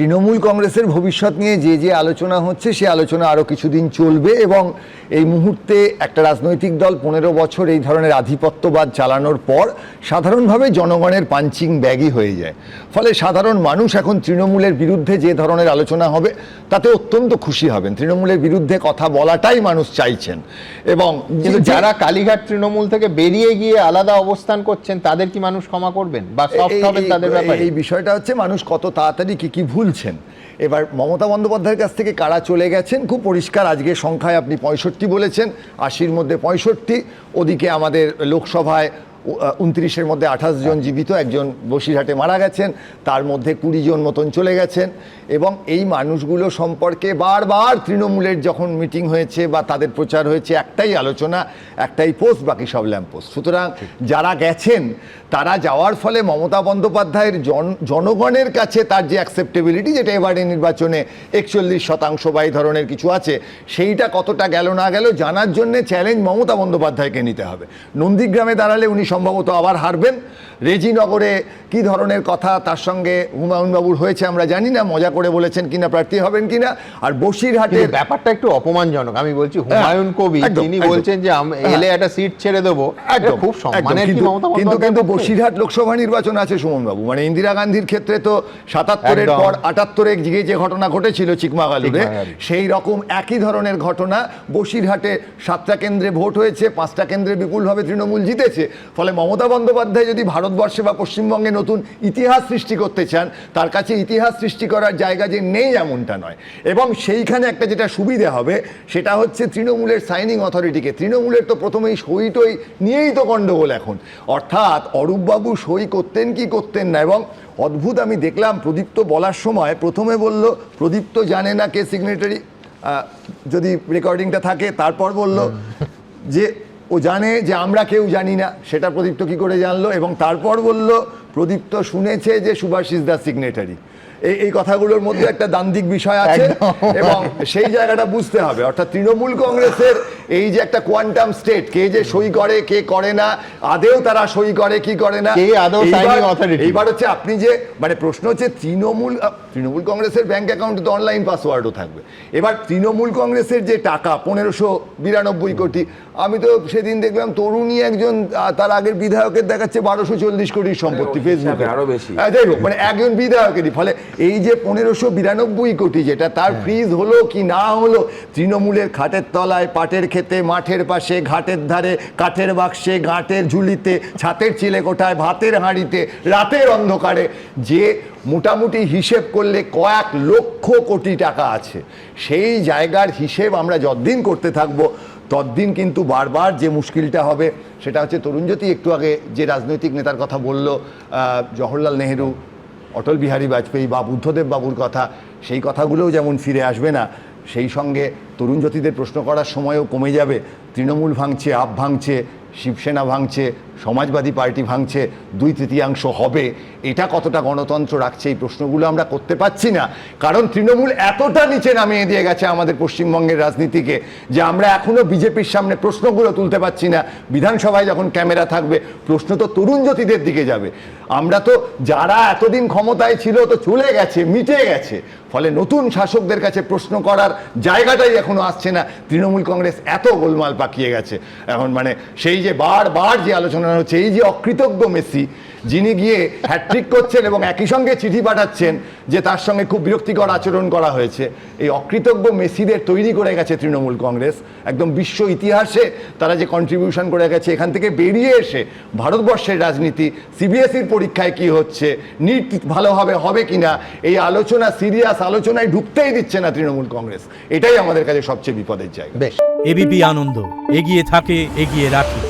তৃণমূল কংগ্রেসের ভবিষ্যৎ নিয়ে যে যে আলোচনা হচ্ছে সে আলোচনা আরও কিছুদিন চলবে এবং এই মুহূর্তে একটা রাজনৈতিক দল 15 বছর এই ধরনের আধিপত্যবাদ চালানোর পর সাধারণভাবে জনগণের পাঞ্চিং ব্যাগই হয়ে যায়। ফলে সাধারণ মানুষ এখন তৃণমূলের বিরুদ্ধে যে ধরনের আলোচনা হবে তাতে অত্যন্ত খুশি হবেন। তৃণমূলের বিরুদ্ধে কথা বলাটাই মানুষ চাইছেন। এবং যারা কালীঘাট তৃণমূল থেকে বেরিয়ে গিয়ে আলাদা অবস্থান করছেন তাদের কি মানুষ ক্ষমা করবেন বা সফট হবেন তাদের ব্যাপারে? এই বিষয়টা হচ্ছে মানুষ কত তাড়াতাড়ি কি ভুলছেন। এবার মমতা বন্দ্যোপাধ্যায়ের কাছ থেকে কারা চলে গেছেন খুব পরিষ্কার। আজকে সংখ্যায় আপনি 65 বলেছেন, 80-র মধ্যে 65। ওদিকে আমাদের লোকসভায় 29-এর মধ্যে 28 জন জীবিত, একজন বসিরহাটে মারা গেছেন, তার মধ্যে 20 জন মতন চলে গেছেন। এবং এই মানুষগুলো সম্পর্কে বারবার তৃণমূলের যখন মিটিং হয়েছে বা তাদের প্রচার হয়েছে একটাই আলোচনা, একটাই পোস্ট, বাকি সব ল্যাম্পোস্ট। সুতরাং যারা গেছেন তারা যাওয়ার ফলে মমতা বন্দ্যোপাধ্যায়ের জনগণের কাছে তার যে অ্যাকসেপ্টেবিলিটি, যেটা এবারে নির্বাচনে 41% বা এই ধরনের কিছু আছে, সেইটা কতটা গেল না গেল জানার জন্য চ্যালেঞ্জ মমতা বন্দ্যোপাধ্যায়কে নিতে হবে। নন্দীগ্রামে দাঁড়ালে উনি সম্ভবত আবার হারবেন। রেজিনগরে কি ধরনের কথা তার সঙ্গে হুমায়ুনবাবুর হয়েছে আমরা জানি না, মজা করে বলেছেন কিনা প্রার্থী হবেন কিনা। আর বসিরহাটের ব্যাপারটা একটু অপমানজনক। আমি বলছি হুমায়ুন কবি তিনি বলছেন যে এলে একটা সিট ছেড়ে দেবো, খুব সম্মানের। কিন্তু বসিরহাট লোকসভা নির্বাচন আছে সুমনবাবু, মানে ইন্দিরা গান্ধীর ক্ষেত্রে তো 77-এর পর 78-এ যে ঘটনা ঘটেছিল চিকমাগালুরে, সেই রকম একই ধরনের ঘটনা। বসিরহাটে 7টা কেন্দ্রে ভোট হয়েছে, 5টা কেন্দ্রে বিপুলভাবে তৃণমূল জিতেছে। ফলে মমতা বন্দ্যোপাধ্যায় যদি ভারতবর্ষে বা পশ্চিমবঙ্গে নতুন ইতিহাস সৃষ্টি করতে চান, তার কাছে ইতিহাস সৃষ্টি করার জায়গা যে নেই এমনটা নয়। এবং সেইখানে একটা যেটা সুবিধে হবে সেটা হচ্ছে তৃণমূলের সাইনিং অথরিটিকে। তৃণমূলের তো প্রথমেই সই টই নিয়েই তো গণ্ডগোল এখন। অর্থাৎ অরূপবাবু সই করতেন কি করতেন না। এবং অদ্ভুত আমি দেখলাম প্রদীপ্ত বলার সময় প্রথমে বলল প্রদীপ্ত জানে না কে সিগনেটারি, যদি রেকর্ডিংটা থাকে, তারপর বলল যে ও জানে যে আমরা কেউ জানি না। সেটা প্রদীপ্ত কি করে জানলো? এবং তারপর বলল প্রদীপ্ত শুনেছে যে সুভাষিস দা সিগনেটারি। এই কথাগুলোর মধ্যে একটা দান্দিক বিষয় আছে এবং সেই জায়গাটা বুঝতে হবে। অর্থাৎ তৃণমূল কংগ্রেসের এই যে একটা কোয়ান্টাম স্টেট, কে যে সই করে কে করে না, আদেও তারা সই করে কি করে না, এইবার হচ্ছে আপনি যে মানে প্রশ্ন হচ্ছে তৃণমূল কংগ্রেসের ব্যাংক অ্যাকাউন্টে তো অনলাইন পাসওয়ার্ডও থাকবে। এবার তৃণমূল কংগ্রেসের যে টাকা 1592 কোটি, আমি তো সেদিন দেখলাম তরুণী একজন তার আগের বিধায়কের দেখাচ্ছে 1240 কোটির সম্পত্তি ফেসবুকে, আরো বেশি। যাই হোক, মানে একজন বিধায়কেরই। ফলে এই যে 1592 কোটি যেটা তার ফ্রিজ হলো কি না হলো, তৃণমূলের খাটের তলায়, পাটের খেতে, মাঠের পাশে, ঘাটের ধারে, কাঠের বাক্সে, গাঁটের ঝুলিতে, ছাতের চিলেকোঠায়, ভাতের হাঁড়িতে, রাতের অন্ধকারে, যে মোটামুটি হিসেব করলে কয়েক লক্ষ কোটি টাকা আছে, সেই জায়গার হিসেব আমরা যতদিন করতে থাকবো ততদিন কিন্তু বারবার যে মুশকিলটা হবে সেটা হচ্ছে তরুণজ্যোতি একটু আগে যে রাজনৈতিক নেতার কথা বলল, জওহরলাল নেহেরু, অটল বিহারী বাজপেয়ী বা বুদ্ধদেব বাবুর কথা, সেই কথাগুলোও যেমন ফিরে আসবে না, সেই সঙ্গে তরুণজ্যোতিদের প্রশ্ন করার সময়ও কমে যাবে। তৃণমূল ভাঙছে, আপ ভাঙছে, শিবসেনা ভাঙছে, সমাজবাদী পার্টি ভাঙছে, 2/3 হবে, এটা কতটা গণতন্ত্র রাখছে? এই প্রশ্নগুলো আমরা করতে পারছি না, কারণ তৃণমূল এতটা নিচে নামিয়ে দিয়ে গেছে আমাদের পশ্চিমবঙ্গের রাজনীতিকে যে আমরা এখনও বিজেপির সামনে প্রশ্নগুলো তুলতে পারছি না। বিধানসভায় যখন ক্যামেরা থাকবে প্রশ্ন তো তরুণজ্যোতিদের দিকে যাবে। আমরা তো যারা এতদিন ক্ষমতায় ছিল তো চলে গেছে, মিটে গেছে, ফলে নতুন শাসকদের কাছে প্রশ্ন করার জায়গাটাই এখনো আসছে না। তৃণমূল কংগ্রেস এত গোলমাল পাকিয়ে গেছে এখন, মানে সেই যে বারবার যে আলোচনা হচ্ছে, এই যে অকৃতজ্ঞ মেসি যিনি গিয়ে হ্যাট্রিক করছেন এবং একই সঙ্গে চিঠি পাঠাচ্ছেন যে তার সঙ্গে খুব বিরক্তিকর আচরণ করা হয়েছে, এই অকৃতজ্ঞ মেসিদের তৈরি করে গেছে তৃণমূল কংগ্রেস। একদম বিশ্ব ইতিহাসে তারা যে কন্ট্রিবিউশন করে গেছে, এখান থেকে বেরিয়ে এসে ভারতবর্ষের রাজনীতি, সিবিএসইর পরীক্ষায় কি হচ্ছে, নিট ভালোভাবে হবে কিনা, এই আলোচনা, সিরিয়াস আলোচনায় ঢুকতেই দিচ্ছে না তৃণমূল কংগ্রেস। এটাই আমাদের কাছে সবচেয়ে বিপদের জায়গা। এবিপি আনন্দ, এগিয়ে থাকে, এগিয়ে রাখে।